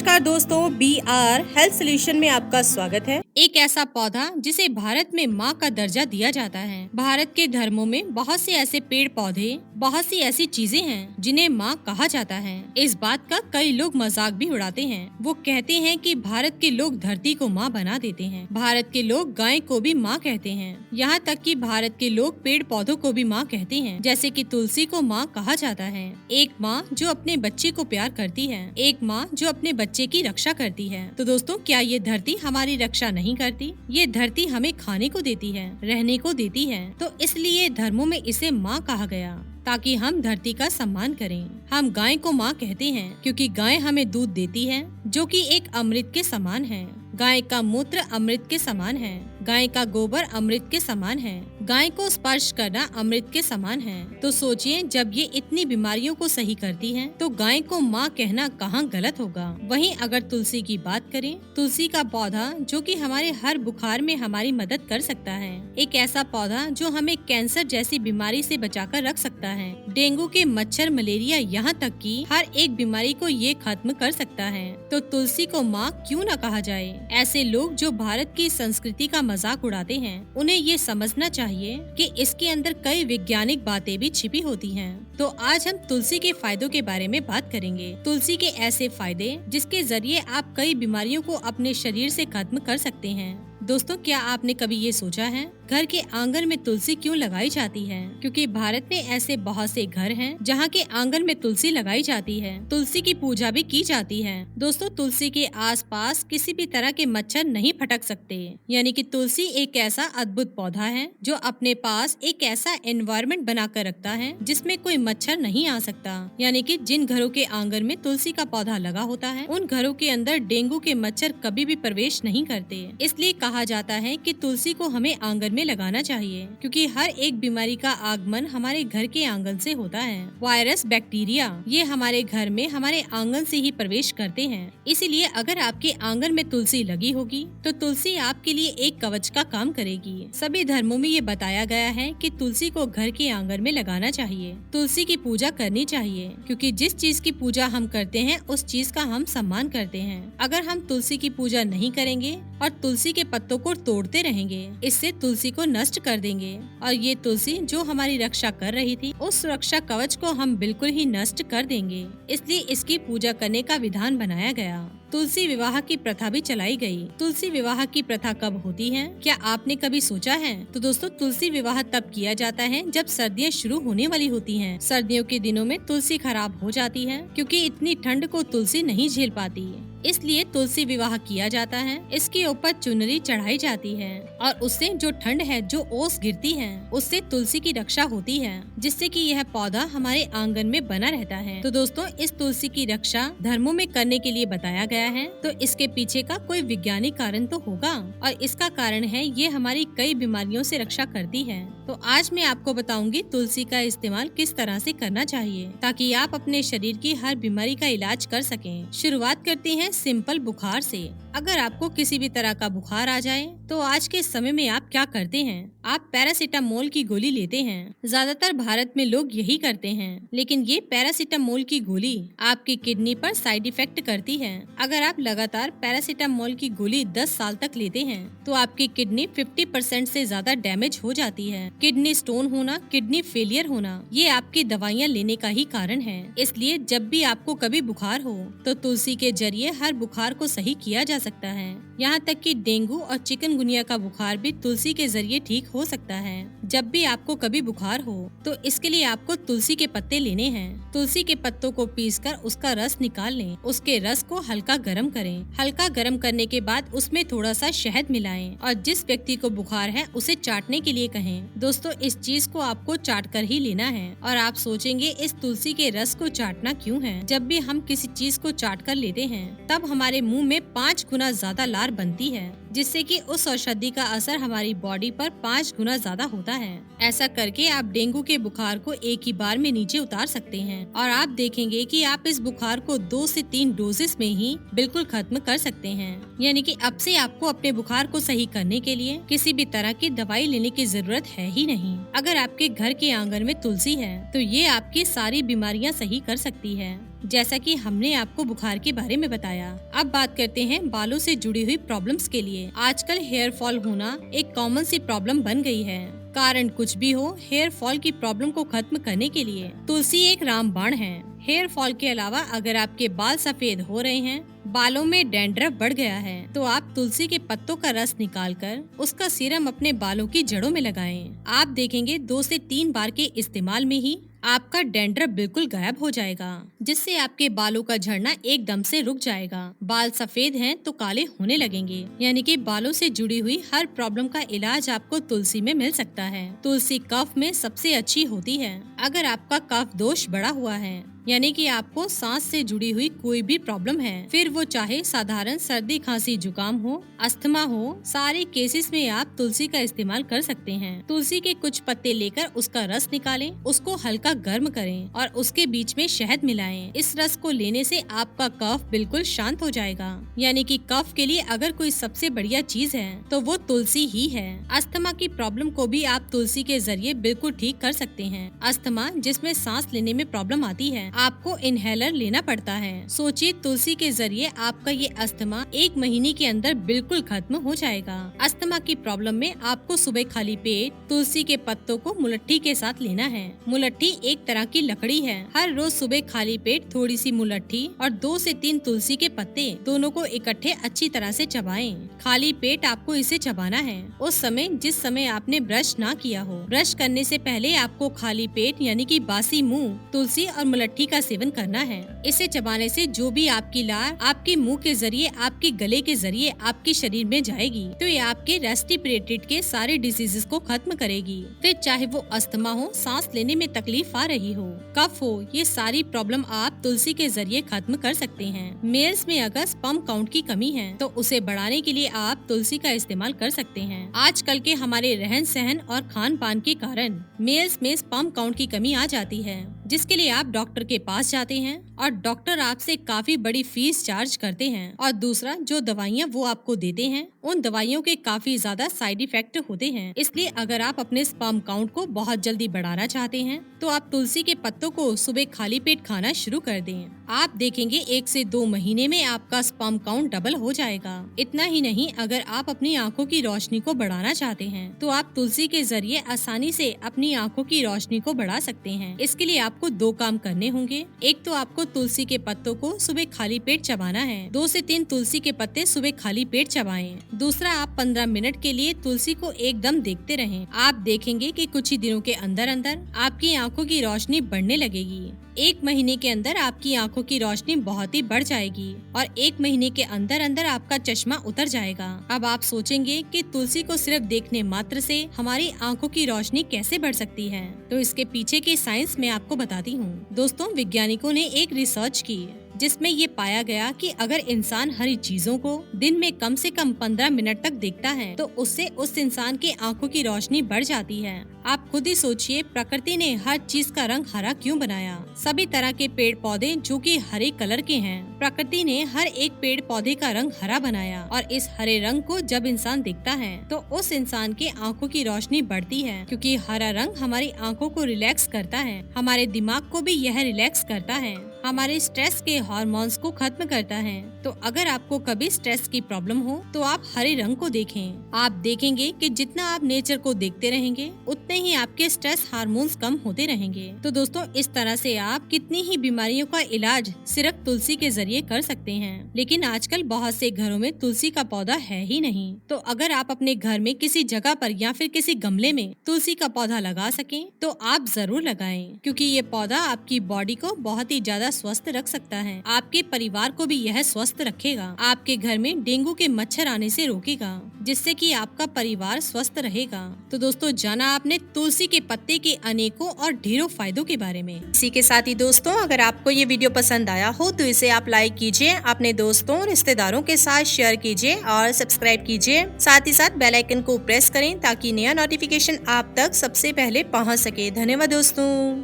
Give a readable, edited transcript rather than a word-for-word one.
नमस्कार दोस्तों, BR health solution में आपका स्वागत है। एक ऐसा पौधा जिसे भारत में माँ का दर्जा दिया जाता है। भारत के धर्मों में बहुत से ऐसे पेड़ पौधे, बहुत सी ऐसी चीजें हैं जिन्हें माँ कहा जाता है। इस बात का कई लोग मजाक भी उड़ाते हैं। वो कहते हैं कि भारत के लोग धरती को माँ बना देते हैं। भारत के लोग गाय को भी माँ कहते हैं। यहाँ तक कि भारत के लोग पेड़ पौधों को भी माँ कहते हैं, जैसे कि तुलसी को माँ कहा जाता है। एक माँ जो अपने बच्चे को प्यार करती है, एक माँ जो अपने बच्चे की रक्षा करती है। तो दोस्तों, क्या ये धरती हमारी रक्षा नहीं करती? ये धरती हमें खाने को देती है, रहने को देती है, तो इसलिए धर्मों में इसे माँ कहा गया, ताकि हम धरती का सम्मान करें। हम गाय को माँ कहते हैं क्योंकि गाय हमें दूध देती है, जो कि एक अमृत के समान है। गाय का मूत्र अमृत के समान है। गाय का गोबर अमृत के समान है। गाय को स्पर्श करना अमृत के समान है। तो सोचिए, जब ये इतनी बीमारियों को सही करती है, तो गाय को माँ कहना कहाँ गलत होगा। वहीं अगर तुलसी की बात करें, तुलसी का पौधा जो कि हमारे हर बुखार में हमारी मदद कर सकता है। एक ऐसा पौधा जो हमें कैंसर जैसी बीमारी से बचाकर रख सकता है। डेंगू के मच्छर, मलेरिया, यहाँ तक कि हर एक बीमारी को ये खत्म कर सकता है। तो तुलसी को माँ क्यों न कहा जाए? ऐसे लोग जो भारत की संस्कृति का मजाक उड़ाते हैं, उन्हें ये समझना चाहिए कि इसके अंदर कई वैज्ञानिक बातें भी छिपी होती हैं। तो आज हम तुलसी के फायदों के बारे में बात करेंगे। तुलसी के ऐसे फायदे जिसके जरिए आप कई बीमारियों को अपने शरीर से खत्म कर सकते हैं। दोस्तों, क्या आपने कभी ये सोचा है घर के आंगन में तुलसी क्यों लगाई जाती है? क्योंकि भारत में ऐसे बहुत से घर हैं जहाँ के आंगन में तुलसी लगाई जाती है। तुलसी की पूजा भी की जाती है। दोस्तों, तुलसी के आसपास किसी भी तरह के मच्छर नहीं फटक सकते। यानी कि तुलसी एक ऐसा अद्भुत पौधा है जो अपने पास एक ऐसा एनवायरनमेंट बनाकर रखता है जिसमें कोई मच्छर नहीं आ सकता। यानी कि जिन घरों के आंगन में तुलसी का पौधा लगा होता है, उन घरों के अंदर डेंगू के मच्छर कभी भी प्रवेश नहीं करते। इसलिए कहा जाता है कि तुलसी को हमें आंगन में लगाना चाहिए, क्योंकि हर एक बीमारी का आगमन हमारे घर के आंगन से होता है। वायरस, बैक्टीरिया, ये हमारे घर में हमारे आंगन से ही प्रवेश करते हैं। इसीलिए अगर आपके आंगन में तुलसी लगी होगी तो तुलसी आपके लिए एक कवच का काम करेगी। सभी धर्मों में ये बताया गया है कि तुलसी को घर के आंगन में लगाना चाहिए। तुलसी की पूजा करनी चाहिए, क्योंकि जिस चीज की पूजा हम करते हैं उस चीज का हम सम्मान करते हैं। अगर हम तुलसी की पूजा नहीं करेंगे और तुलसी के पत्तों को तोड़ते रहेंगे, इससे तुलसी को नष्ट कर देंगे और ये तुलसी जो हमारी रक्षा कर रही थी, उस सुरक्षा कवच को हम बिल्कुल ही नष्ट कर देंगे। इसलिए इसकी पूजा करने का विधान बनाया गया। तुलसी विवाह की प्रथा भी चलाई गई। तुलसी विवाह की प्रथा कब होती है, क्या आपने कभी सोचा है? तो दोस्तों, तुलसी विवाह तब किया जाता है जब सर्दियाँ शुरू होने वाली होती हैं। सर्दियों के दिनों में तुलसी खराब हो जाती है, क्योंकि इतनी ठंड को तुलसी नहीं झेल पाती, इसलिए तुलसी विवाह किया जाता है। इसके ऊपर चुनरी चढ़ाई जाती है और उससे जो ठंड है, जो ओस गिरती है, उससे तुलसी की रक्षा होती है, जिससे कि यह पौधा हमारे आंगन में बना रहता है। तो दोस्तों, इस तुलसी की रक्षा धर्मों में करने के लिए बताया गया है, तो इसके पीछे का कोई वैज्ञानिक कारण तो होगा, और इसका कारण है ये हमारी कई बीमारियों से रक्षा करती है। तो आज मैं आपको बताऊंगी तुलसी का इस्तेमाल किस तरह से करना चाहिए, ताकि आप अपने शरीर की हर बीमारी का इलाज कर सकें। शुरुआत करते हैं सिंपल बुखार से। अगर आपको किसी भी तरह का बुखार आ जाए तो आज के समय में आप क्या करते हैं? आप पैरासीटामोल की गोली लेते हैं। ज्यादातर भारत में लोग यही करते हैं, लेकिन ये पैरासीटामोल की गोली आपकी किडनी पर साइड इफेक्ट करती है। अगर आप लगातार पैरासीटामोल की गोली 10 साल तक लेते हैं तो आपकी किडनी 50% से ज्यादा डैमेज हो जाती है। किडनी स्टोन होना, किडनी फेलियर होना, ये आपकी दवाइयाँ लेने का ही कारण है। इसलिए जब भी आपको कभी बुखार हो तो तुलसी के जरिए हर बुखार को सही किया जा सकता है। यहाँ तक कि डेंगू और चिकनगुनिया का बुखार भी तुलसी के जरिए ठीक हो सकता है। जब भी आपको कभी बुखार हो तो इसके लिए आपको तुलसी के पत्ते लेने हैं। तुलसी के पत्तों को पीसकर उसका रस निकाल लें। उसके रस को हल्का गर्म करें। हल्का गर्म करने के बाद उसमें थोड़ा सा शहद मिलाएं और जिस व्यक्ति को बुखार है उसे चाटने के लिए कहें। दोस्तों, इस चीज को आपको चाट कर ही लेना है। और आप सोचेंगे इस तुलसी के रस को चाटना क्यों है? जब भी हम किसी चीज को चाट कर लेते हैं तब हमारे मुंह में 5 गुना ज्यादा लार बनती है। जिससे कि उस औषधि का असर हमारी बॉडी पर 5 गुना ज्यादा होता है। ऐसा करके आप डेंगू के बुखार को एक ही बार में नीचे उतार सकते हैं और आप देखेंगे कि आप इस बुखार को 2 से 3 डोजेस में ही बिल्कुल खत्म कर सकते हैं। यानी कि अब से आपको अपने बुखार को सही करने के लिए किसी भी तरह की दवाई लेने की जरूरत है ही नहीं। अगर आपके घर के आंगन में तुलसी है तो ये आपकी सारी बीमारियां सही कर सकती है, जैसा कि हमने आपको बुखार के बारे में बताया। अब बात करते हैं बालों से जुड़ी हुई प्रॉब्लम्स के लिए। आजकल हेयर फॉल होना एक कॉमन सी प्रॉब्लम बन गई है। कारण कुछ भी हो, हेयर फॉल की प्रॉब्लम को खत्म करने के लिए तुलसी एक रामबाण है। हेयर फॉल के अलावा अगर आपके बाल सफेद हो रहे हैं, बालों में डैंड्रफ बढ़ गया है, तो आप तुलसी के पत्तों का रस निकालकर उसका सीरम अपने बालों की जड़ों में लगाएं। आप देखेंगे 2 से 3 बार के इस्तेमाल में ही आपका डैंड्रफ बिल्कुल गायब हो जाएगा, जिससे आपके बालों का झड़ना एकदम से रुक जाएगा। बाल सफेद हैं तो काले होने लगेंगे। यानी कि बालों से जुड़ी हुई हर प्रॉब्लम का इलाज आपको तुलसी में मिल सकता है। तुलसी कफ में सबसे अच्छी होती है। अगर आपका कफ दोष बढ़ा हुआ है, यानी कि आपको सांस से जुड़ी हुई कोई भी प्रॉब्लम है, फिर वो चाहे साधारण सर्दी खांसी जुकाम हो, अस्थमा हो, सारे केसेस में आप तुलसी का इस्तेमाल कर सकते हैं। तुलसी के कुछ पत्ते लेकर उसका रस निकालें, उसको हल्का गर्म करें और उसके बीच में शहद मिलाएं। इस रस को लेने से आपका कफ बिल्कुल शांत हो जाएगा। यानी कि कफ के लिए अगर कोई सबसे बढ़िया चीज है तो वो तुलसी ही है। अस्थमा की प्रॉब्लम को भी आप तुलसी के जरिए बिल्कुल ठीक कर सकते हैं। अस्थमा जिसमें सांस लेने में प्रॉब्लम आती है, आपको इनहेलर लेना पड़ता है। सोचिए तुलसी के जरिए आपका ये अस्थमा 1 महीने के अंदर बिल्कुल खत्म हो जाएगा। अस्थमा की प्रॉब्लम में आपको सुबह खाली पेट तुलसी के पत्तों को मुलट्ठी के साथ लेना है। मुलट्ठी एक तरह की लकड़ी है। हर रोज सुबह खाली पेट थोड़ी सी मुलट्ठी और 2 से 3 तुलसी के पत्ते दोनों को इकट्ठे अच्छी तरह से चबाएं। खाली पेट आपको इसे चबाना है उस समय जिस समय आपने ब्रश ना किया हो। ब्रश करने से पहले आपको खाली पेट यानी कि बासी मुंह तुलसी और मुलट्ठी का सेवन करना है। इसे चबाने से जो भी आपकी लार आपके मुंह के जरिए, आपके गले के जरिए आपके शरीर में जाएगी तो ये आपके रेस्पिरेटरी के सारे डिजीजेस को खत्म करेगी। फिर चाहे वो अस्थमा हो, सांस लेने में तकलीफ आ रही हो, कफ हो, ये सारी प्रॉब्लम आप तुलसी के जरिए खत्म कर सकते हैं। मेल्स में अगर स्पर्म काउंट की कमी है तो उसे बढ़ाने के लिए आप तुलसी का इस्तेमाल कर सकते हैं। आजकल के हमारे रहन सहन और खान पान के कारण मेल्स में स्पर्म काउंट की कमी आ जाती है, जिसके लिए आप डॉक्टर के पास जाते हैं और डॉक्टर आपसे काफी बड़ी फीस चार्ज करते हैं। और दूसरा, जो दवाइयाँ वो आपको देते हैं उन दवाइयों के काफी ज्यादा साइड इफेक्ट होते हैं। इसलिए अगर आप अपने स्पर्म काउंट को बहुत जल्दी बढ़ाना चाहते हैं तो आप तुलसी के पत्तों को सुबह खाली पेट खाना शुरू कर दें। आप देखेंगे 1 से 2 महीने में आपका स्पर्म काउंट डबल हो जाएगा। इतना ही नहीं, अगर आप अपनी आंखों की रोशनी को बढ़ाना चाहते हैं तो आप तुलसी के जरिए आसानी से अपनी आंखों की रोशनी को बढ़ा सकते हैं। इसके लिए आपको 2 काम करने होंगे। एक तो आपको तुलसी के पत्तों को सुबह खाली पेट चबाना है। 2 से 3 तुलसी के पत्ते सुबह खाली पेट चबाएं। दूसरा, आप 15 मिनट के लिए तुलसी को एकदम देखते रहें। आप देखेंगे कि कुछ ही दिनों के अंदर अंदर आपकी आंखों की रोशनी बढ़ने लगेगी। 1 महीने के अंदर आपकी आंखों की रोशनी बहुत ही बढ़ जाएगी और 1 महीने के अंदर अंदर आपका चश्मा उतर जाएगा। अब आप सोचेंगे कि तुलसी को सिर्फ देखने मात्र से हमारी आंखों की रोशनी कैसे बढ़ सकती है, तो इसके पीछे की साइंस मैं आपको बताती हूँ। दोस्तों, वैज्ञानिकों ने एक रिसर्च की जिसमें ये पाया गया कि अगर इंसान हरी चीजों को दिन में कम से कम 15 मिनट तक देखता है तो उससे उस इंसान की आंखों की रोशनी बढ़ जाती है। आप खुद ही सोचिए, प्रकृति ने हर चीज का रंग हरा क्यों बनाया? सभी तरह के पेड़ पौधे जो कि हरे कलर के हैं, प्रकृति ने हर एक पेड़ पौधे का रंग हरा बनाया और इस हरे रंग को जब इंसान देखता है तो उस इंसान के आंखों की रोशनी बढ़ती है, क्योंकि हरा रंग हमारी आंखों को रिलैक्स करता है, हमारे दिमाग को भी यह रिलैक्स करता है, हमारे स्ट्रेस के हार्मोन्स को खत्म करता है। तो अगर आपको कभी स्ट्रेस की प्रॉब्लम हो तो आप हरे रंग को देखें। आप देखेंगे कि जितना आप नेचर को देखते रहेंगे उतने ही आपके स्ट्रेस हार्मोन्स कम होते रहेंगे। तो दोस्तों, इस तरह से आप कितनी ही बीमारियों का इलाज सिर्फ तुलसी के जरिए कर सकते हैं। लेकिन आजकल बहुत से घरों में तुलसी का पौधा है ही नहीं। तो अगर आप अपने घर में किसी जगह पर या फिर किसी गमले में तुलसी का पौधा लगा सकें तो आप जरूर लगाएं, क्योंकि ये पौधा आपकी बॉडी को बहुत ही ज्यादा स्वस्थ रख सकता है। आपके परिवार को भी यह स्वस्थ रखेगा। आपके घर में डेंगू के मच्छर आने से रोकेगा। जिससे कि आपका परिवार स्वस्थ रहेगा। तो दोस्तों, जाना आपने तुलसी के पत्ते के अनेकों और ढेरों फायदों के बारे में। इसी के साथ ही दोस्तों, अगर आपको ये वीडियो पसंद आया हो तो इसे आप लाइक कीजिए, अपने दोस्तों और रिश्तेदारों के साथ शेयर कीजिए और सब्सक्राइब कीजिए। साथ ही साथ बेल आइकन को प्रेस करें ताकि नया नोटिफिकेशन आप तक सबसे पहले पहुंच सके। धन्यवाद दोस्तों।